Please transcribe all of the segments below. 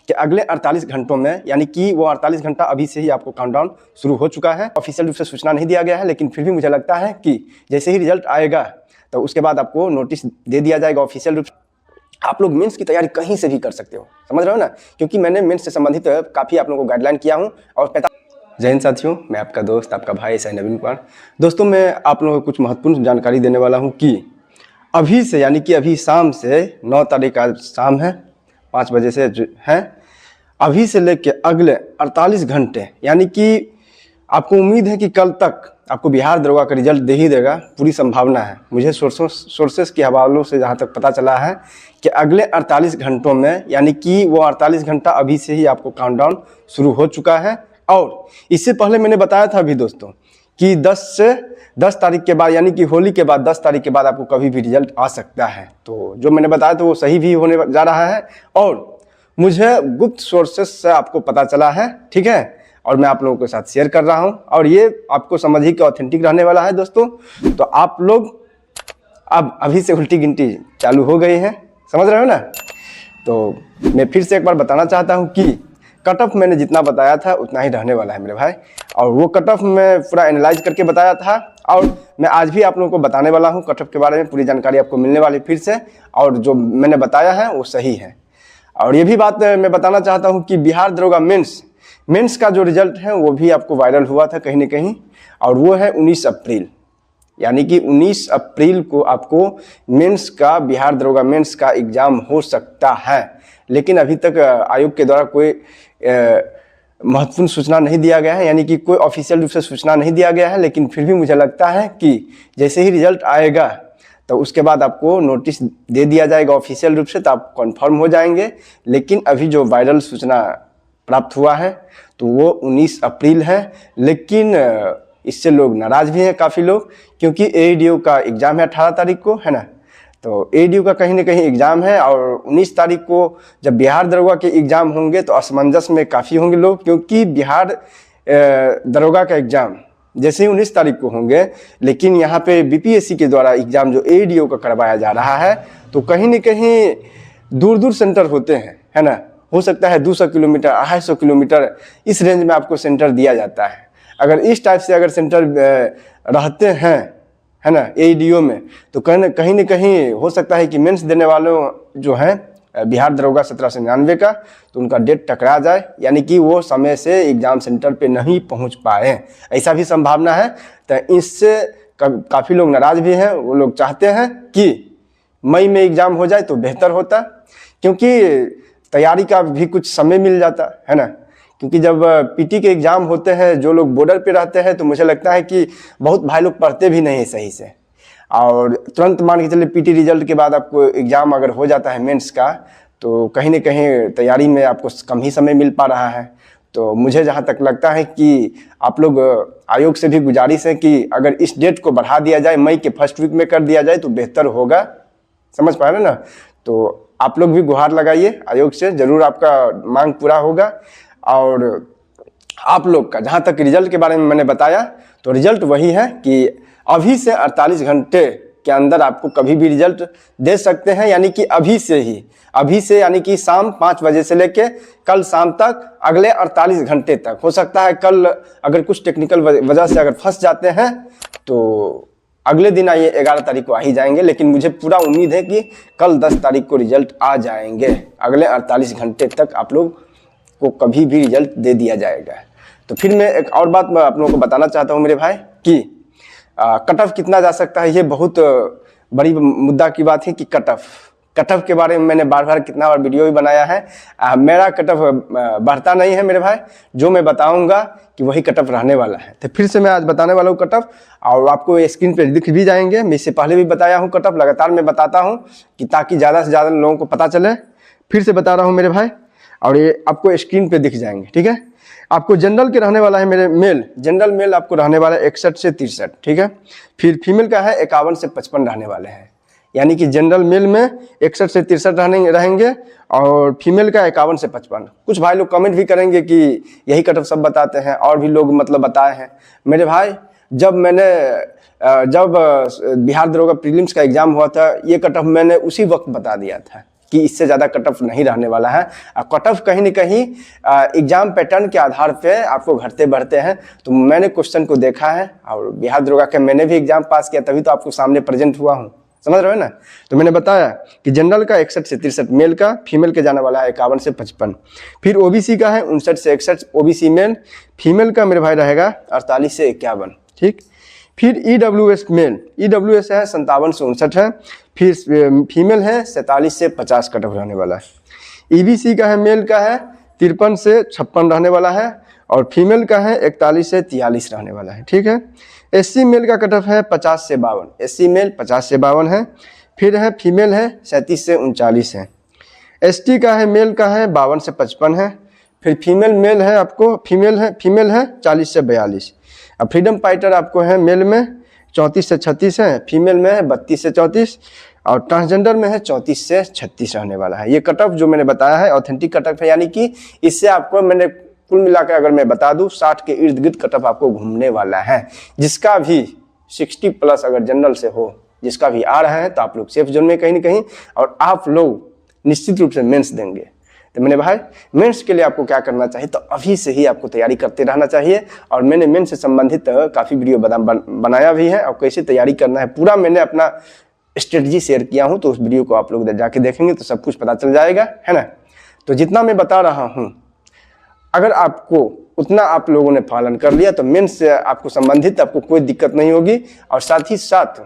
कि अगले 48 घंटों में, यानी कि वो 48 घंटा अभी से ही आपको काउंटडाउन शुरू हो चुका है। ऑफिशियल रूप से सूचना नहीं दिया गया है, लेकिन फिर भी मुझे लगता है कि जैसे ही रिजल्ट आएगा तो उसके बाद आपको नोटिस दे दिया जाएगा ऑफिशियल रूप से। आप लोग मेंस की तैयारी कहीं से भी कर सकते हो, समझ रहे हो ना, क्योंकि मैंने मेंस से संबंधित काफ़ी आप लोगों को गाइडलाइन किया हूँ। और जय हिंद साथियों, मैं आपका दोस्त, आपका भाई सही नवीन कुमार। दोस्तों, मैं आप लोगों को कुछ महत्वपूर्ण जानकारी देने वाला हूँ कि अभी से, यानी कि अभी शाम से 9 तारीख का शाम है, 5 बजे से है, अभी से लेके अगले 48 घंटे, यानी कि आपको उम्मीद है कि कल तक आपको बिहार दरोगा का रिजल्ट दे ही देगा, पूरी संभावना है। मुझे सोर्सेस के हवालों से जहाँ तक पता चला है कि अगले 48 घंटों में, यानी कि वो 48 घंटा अभी से ही आपको काउंटडाउन शुरू हो चुका है। और इससे पहले मैंने बताया था अभी दोस्तों कि 10 तारीख के बाद, यानी कि होली के बाद 10 तारीख के बाद आपको कभी भी रिजल्ट आ सकता है। तो जो मैंने बताया तो वो सही भी होने जा रहा है, और मुझे गुप्त सोर्सेस से आपको पता चला है, ठीक है, और मैं आप लोगों के साथ शेयर कर रहा हूं, और ये आपको समझ ही कि ऑथेंटिक रहने वाला है दोस्तों। तो आप लोग अब अभी से उल्टी गिनती चालू हो गई है, समझ रहे हो ना। तो मैं फिर से एक बार बताना चाहता हूं कि कट ऑफ मैंने जितना बताया था उतना ही रहने वाला है मेरे भाई, और वो कट ऑफ मैं पूरा एनालाइज करके बताया था, और मैं आज भी आप लोगों को बताने वाला हूँ कट ऑफ के बारे में। पूरी जानकारी आपको मिलने वाली फिर से, और जो मैंने बताया है वो सही है। और ये भी बात मैं बताना चाहता हूँ कि बिहार दरोगा मेंस का जो रिजल्ट है वो भी आपको वायरल हुआ था कहीं न कहीं, और वो है 19 अप्रैल, यानी कि 19 अप्रैल को आपको मेंस का, बिहार दरोगा मेंस का एग्ज़ाम हो सकता है। लेकिन अभी तक आयोग के द्वारा कोई महत्वपूर्ण सूचना नहीं दिया गया है, यानी कि कोई ऑफिशियल रूप से सूचना नहीं दिया गया है। लेकिन फिर भी मुझे लगता है कि जैसे ही रिजल्ट आएगा तो उसके बाद आपको नोटिस दे दिया जाएगा ऑफिशियल रूप से, तो आप कन्फर्म हो जाएंगे। लेकिन अभी जो वायरल सूचना प्राप्त हुआ है तो वो 19 अप्रैल है। लेकिन इससे लोग नाराज़ भी हैं काफ़ी लोग, क्योंकि एईडीओ का एग्ज़ाम है 18 तारीख को, है ना। तो एईडीओ का कहीं ना कहीं एग्ज़ाम है, और 19 तारीख को जब बिहार दरोगा के एग्ज़ाम होंगे तो असमंजस में काफ़ी होंगे लोग, क्योंकि बिहार दरोगा का एग्ज़ाम जैसे ही 19 तारीख को होंगे, लेकिन यहाँ पे बीपीएससी के द्वारा एग्ज़ाम जो एईडीओ का करवाया जा रहा है, तो कहीं न कहीं दूर दूर सेंटर होते हैं, है ना। हो सकता है 200 किलोमीटर, 250 किलोमीटर, इस रेंज में आपको सेंटर दिया जाता है। अगर इस टाइप से अगर सेंटर रहते हैं, है ना, एईडीओ में, तो कहीं न कहीं हो सकता है कि मेंस देने वालों जो हैं बिहार दरोगा 1799 का, तो उनका डेट टकरा जाए, यानी कि वो समय से एग्ज़ाम सेंटर पे नहीं पहुंच पाए, ऐसा भी संभावना है। तो इससे काफ़ी लोग नाराज़ भी हैं। वो लोग चाहते हैं कि मई में एग्ज़ाम हो जाए तो बेहतर होता, क्योंकि तैयारी का भी कुछ समय मिल जाता है ना। क्योंकि जब पीटी के एग्ज़ाम होते हैं, जो लोग बॉर्डर पे रहते हैं, तो मुझे लगता है कि बहुत भाई लोग पढ़ते भी नहीं सही से, और तुरंत मान के चलिए पीटी रिजल्ट के बाद आपको एग्ज़ाम अगर हो जाता है मेंस का, तो कहीं न कहीं तैयारी में आपको कम ही समय मिल पा रहा है। तो मुझे जहाँ तक लगता है कि आप लोग आयोग से भी गुजारिश है कि अगर इस डेट को बढ़ा दिया जाए, मई के फर्स्ट वीक में कर दिया जाए तो बेहतर होगा, समझ पा रहे हैं ना। तो आप लोग भी गुहार लगाइए आयोग से, ज़रूर आपका मांग पूरा होगा। और आप लोग का जहाँ तक रिजल्ट के बारे में मैंने बताया, तो रिजल्ट वही है कि अभी से 48 घंटे के अंदर आपको कभी भी रिजल्ट दे सकते हैं, यानी कि अभी से यानी कि शाम 5 बजे से लेके कल शाम तक, अगले 48 घंटे तक। हो सकता है कल अगर कुछ टेक्निकल वजह से अगर फंस जाते हैं तो अगले दिन आइए 11 तारीख को आ ही जाएंगे, लेकिन मुझे पूरा उम्मीद है कि कल 10 तारीख को रिजल्ट आ जाएंगे। अगले 48 घंटे तक आप लोग को कभी भी रिजल्ट दे दिया जाएगा। तो फिर मैं एक और बात मैं आप लोगों को बताना चाहता हूं मेरे भाई कि कट ऑफ कितना जा सकता है। ये बहुत बड़ी मुद्दा की बात है कि कट ऑफ के बारे में मैंने बार कितना बार वीडियो भी बनाया है। मेरा कट ऑफ बढ़ता नहीं है मेरे भाई, जो मैं बताऊंगा कि वही कट ऑफ रहने वाला है। तो फिर से मैं आज बताने वाला हूँ कट ऑफ, और आपको स्क्रीन पे दिख भी जाएंगे। मैं इससे पहले भी बताया हूँ कट ऑफ, लगातार मैं बताता हूँ कि ताकि ज़्यादा से ज़्यादा लोगों को पता चले। फिर से बता रहा हूँ मेरे भाई, और ये आपको स्क्रीन पे दिख जाएंगे, ठीक है। आपको जनरल के रहने वाला है मेरे जनरल मेल आपको रहने वाला है 61 से 63, ठीक है। फिर फीमेल का है 51 से 55 रहने वाले हैं, यानी कि जनरल मेल में 61 से 63 रहेंगे, और फीमेल का 51 से 55। कुछ भाई लोग कमेंट भी करेंगे कि यही कट ऑफ सब बताते हैं, और भी लोग मतलब बताए हैं। मेरे भाई, जब बिहार दरोगा प्रीलिम्स का एग्जाम हुआ था, ये कट ऑफ मैंने उसी वक्त बता दिया था, कि इससे ज़्यादा कट ऑफ नहीं रहने वाला है। कट ऑफ कहीं न कहीं एग्जाम पैटर्न के आधार पे आपको घटते बढ़ते हैं। तो मैंने क्वेश्चन को देखा है और बिहार दरोगा के मैंने भी एग्जाम पास किया, तभी तो आपको सामने प्रेजेंट हुआ हूँ, समझ रहे हो ना। तो मैंने बताया कि जनरल का 61 से 63 मेल का, फीमेल के जाने वाला है 51 से 55, फिर ओबीसी का है 59 से 61 ओबीसी मेल, फीमेल का मेरे भाई रहेगा 48 से 51, ठीक। फिर ईडब्ल्यूएस मेल, ईडब्ल्यूएस है 57 से 59 है, फिर फीमेल है 47 से 50 कट ऑफ रहने वाला है। ईबीसी का है मेल का है 53 से 56 रहने वाला है और फीमेल का है 41 से 43 रहने वाला है, ठीक है। एससी मेल का कट ऑफ है 50 से 52, एससी मेल 50 से 52 है। फिर है फीमेल है 37 से 39 है। एसटी का है मेल का है 52 से 55 है। फिर फीमेल मेल है आपको फीमेल है 40 से 42। अब फ्रीडम फाइटर आपको है मेल में 34 से 36 है, फीमेल में है 32 से 34 और ट्रांसजेंडर में है 34 से 36 रहने वाला है। ये कट ऑफ जो मैंने बताया है ऑथेंटिक कट ऑफ है, यानी कि इससे आपको मैंने कुल मिलाकर अगर मैं बता दूं 60 के इर्द गिर्द कट ऑफ आपको घूमने वाला है। जिसका भी 60 प्लस अगर जनरल से हो, जिसका भी आ रहा है तो आप लोग सेफ जोन में कहीं ना कहीं, और आप लोग निश्चित रूप से मेंस देंगे। तो मैंने भाई मेंस के लिए आपको क्या करना चाहिए, तो अभी से ही आपको तैयारी करते रहना चाहिए। और मैंने मेंस से संबंधित काफ़ी वीडियो बनाया भी है और कैसे तैयारी करना है पूरा मैंने अपना स्ट्रेटजी शेयर किया हूँ, तो उस वीडियो को आप लोग जाके देखेंगे तो सब कुछ पता चल जाएगा, है ना। तो जितना मैं बता रहा हूँ अगर आपको उतना आप लोगों ने पालन कर लिया तो मेंस से आपको संबंधित आपको कोई दिक्कत नहीं होगी। और साथ ही साथ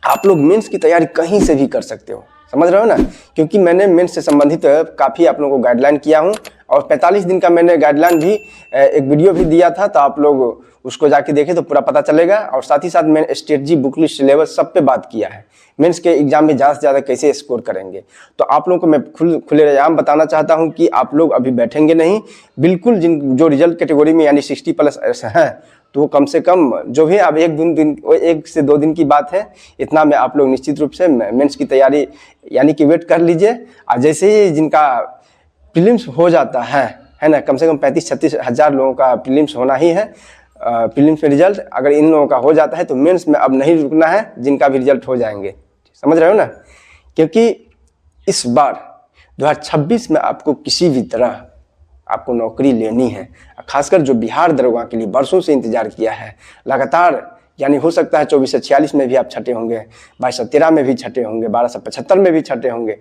आप लोग मेंस की तैयारी कहीं से भी कर सकते हो, समझ रहे हो ना, क्योंकि मैंने मेंस से संबंधित काफ़ी आप लोगों को गाइडलाइन किया हूँ और 45 दिन का मैंने गाइडलाइन भी एक वीडियो भी दिया था, तो आप लोग उसको जाके देखें तो पूरा पता चलेगा। और साथ ही साथ मैंने स्ट्रेटजी, बुक लिस्ट, सिलेबस सब पे बात किया है, मेंस के एग्जाम में ज़्यादा से ज़्यादा कैसे स्कोर करेंगे। तो आप लोगों को मैं खुलेआम बताना चाहता हूँ कि आप लोग अभी बैठेंगे नहीं, बिल्कुल जिन जो रिजल्ट कैटेगरी में यानी 60 प्लस हैं तो कम से कम जो भी अब 1 से 2 दिन की बात है, इतना में आप लोग निश्चित रूप से मेंस की तैयारी यानी कि वेट कर लीजिए। और जैसे ही जिनका प्रीलिम्स हो जाता है ना, कम से कम 35-36 हज़ार लोगों का प्रीलिम्स होना ही है। प्रीलिम्स में रिजल्ट अगर इन लोगों का हो जाता है तो मेंस में अब नहीं रुकना है, जिनका भी रिजल्ट हो जाएंगे, समझ रहे हो ना। क्योंकि इस बार 2026 में आपको किसी भी तरह आपको नौकरी लेनी है, खासकर जो बिहार दरोगा के लिए बरसों से इंतजार किया है लगातार, यानी हो सकता है 2446 में भी आप छठे होंगे, 2213 में भी छठे होंगे, 1275 में भी छठे होंगे।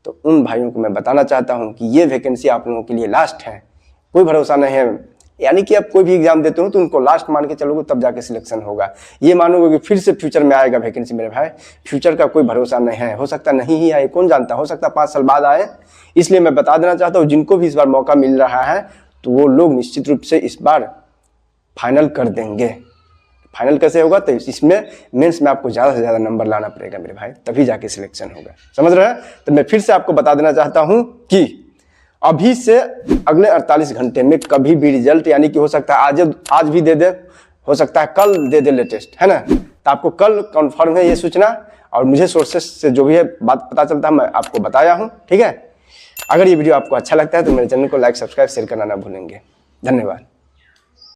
तो उन भाइयों को मैं बताना चाहता हूं कि ये वैकेंसी आप लोगों के लिए लास्ट है, कोई भरोसा नहीं है। यानी कि आप कोई भी एग्जाम देते हो तो उनको लास्ट मान के चलोगे तब जाके सिलेक्शन होगा। ये मानोगे कि फिर से फ्यूचर में आएगा वैकेंसी, मेरे भाई फ्यूचर का कोई भरोसा नहीं है, हो सकता नहीं ही आए, कौन जानता, हो सकता 5 साल बाद आए। इसलिए मैं बता देना चाहता हूँ जिनको भी इस बार मौका मिल रहा है तो वो लोग निश्चित रूप से इस बार फाइनल कर देंगे। फाइनल कैसे होगा, तो इसमें मेंस में आपको ज़्यादा से ज़्यादा नंबर लाना पड़ेगा मेरे भाई, तभी जाके सिलेक्शन होगा, समझ रहे हैं। तो मैं फिर से आपको बता देना चाहता हूँ कि अभी से अगले 48 घंटे में कभी भी रिजल्ट, यानी कि हो सकता है आज भी दे दे, हो सकता है कल दे दे लेटेस्ट, है ना। तो आपको कल कन्फर्म है ये सूचना, और मुझे सोर्सेस से जो भी है बात पता चलता है मैं आपको बताया हूँ, ठीक है। अगर ये वीडियो आपको अच्छा लगता है तो मेरे चैनल को लाइक, सब्सक्राइब, शेयर करना ना भूलेंगे। धन्यवाद।